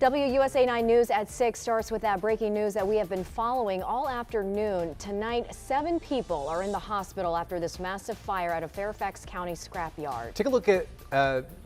WUSA 9 News at 6 starts with that breaking news that we have been following all afternoon. Tonight, 7 people are in the hospital after this massive fire at a Fairfax County scrapyard. Take a look at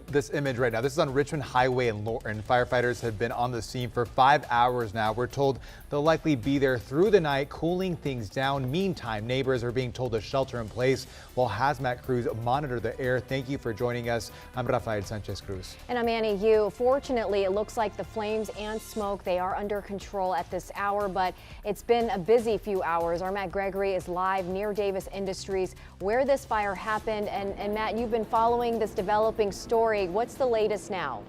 this image right now. This is on Richmond Highway in Lorton. Firefighters have been on the scene for 5 hours now. We're told they'll likely be there through the night, cooling things down. Meantime, neighbors are being told to shelter in place while hazmat crews monitor the air. Thank you for joining us. I'm Rafael Sanchez Cruz. And I'm Annie Yu. Fortunately, it looks like the flames and smoke, they are under control at this hour, but it's been a busy few hours. Our Matt Gregory is live near Davis Industries where this fire happened. And Matt, you've been following this developing story. What's the latest now?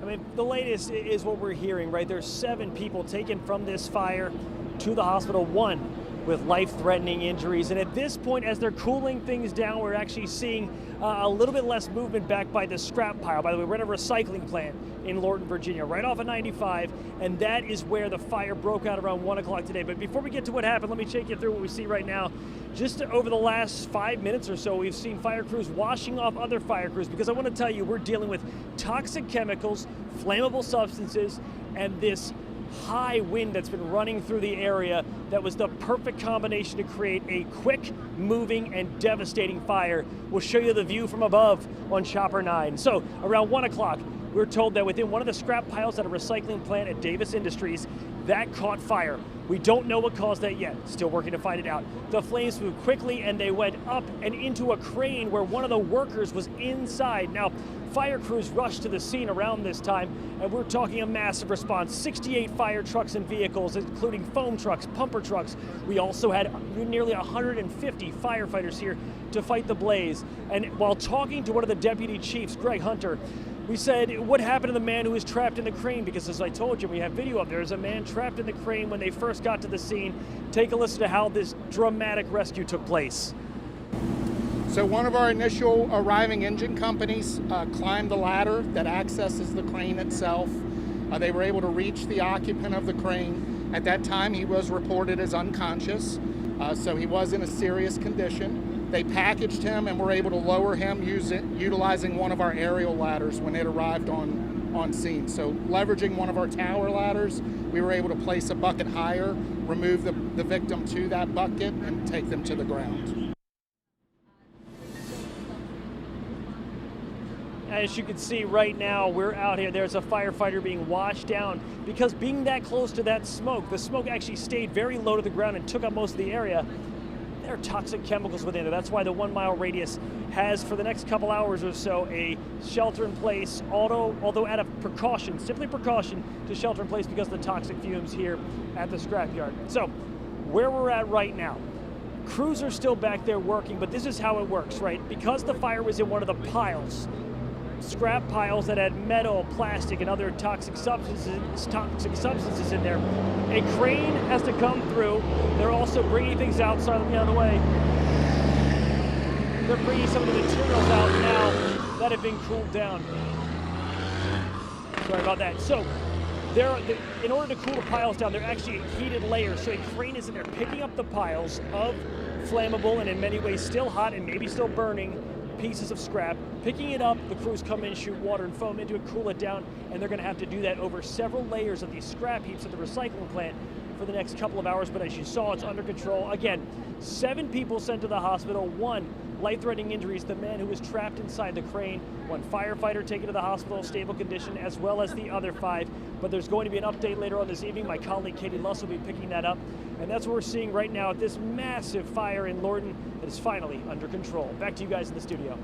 I mean, the latest is what we're hearing, right? There's 7 people taken from this fire to the hospital, 1 with life-threatening injuries. And at this point, as they're cooling things down, we're actually seeing a little bit less movement back by the scrap pile. By the way, we're at a recycling plant in Lorton, Virginia, right off of 95, and that is where the fire broke out around 1 o'clock today. But before we get to what happened, let me take you through what we see right now. Just over the last 5 minutes or so, we've seen fire crews washing off other fire crews, because I want to tell you, we're dealing with toxic chemicals, flammable substances, and this high wind that's been running through the area that was the perfect combination to create a quick moving and devastating fire. We'll show you the view from above on Chopper 9. So around 1 o'clock, we're told that within one of the scrap piles at a recycling plant at Davis Industries, that caught fire. We don't know what caused that yet. Still working to find it out. The flames moved quickly and they went up and into a crane where one of the workers was inside. Now, fire crews rushed to the scene around this time, and we're talking a massive response. 68 fire trucks and vehicles, including foam trucks, pumper trucks. We also had nearly 150 firefighters here to fight the blaze. And while talking to one of the deputy chiefs, Greg Hunter, we said, what happened to the man who was trapped in the crane? Because as I told you, we have video up there. There's a man trapped in the crane when they first got to the scene. Take a listen to how this dramatic rescue took place. So one of our initial arriving engine companies climbed the ladder that accesses the crane itself. They were able to reach the occupant of the crane. At that time, he was reported as unconscious, so he was in a serious condition. They packaged him and were able to lower him utilizing one of our aerial ladders when it arrived on scene. So leveraging one of our tower ladders, we were able to place a bucket higher, remove the victim to that bucket, and take them to the ground. As you can see right now, we're out here. There's a firefighter being washed down because being that close to that smoke, the smoke actually stayed very low to the ground and took up most of the area. There are toxic chemicals within it. That's why the 1 mile radius has, for the next couple hours or so, a shelter in place, although out of precaution, simply precaution, to shelter in place because of the toxic fumes here at the scrapyard. So where we're at right now, crews are still back there working, but this is how it works, right? Because the fire was in one of the piles, scrap piles that had metal, plastic, and other toxic substances in there. A crane has to come through. They're also bringing things out. Sorry, let me out of the way. They're bringing some of the materials out now that have been cooled down. Sorry about that. So, in order to cool the piles down, they're actually heated layers. So a crane is in there picking up the piles of flammable and in many ways still hot and maybe still burning pieces of scrap, picking it up. The crews come in, shoot water and foam into it, cool it down, and they're going to have to do that over several layers of these scrap heaps at the recycling plant for the next couple of hours. But as you saw, it's under control. Again, 7 people sent to the hospital, 1 life-threatening injuries, the man who was trapped inside the crane, 1 firefighter taken to the hospital, stable condition, as well as the other 5. But there's going to be an update later on this evening. My colleague Katie Luss will be picking that up. And that's what we're seeing right now at this massive fire in Lorton that is finally under control. Back to you guys in the studio.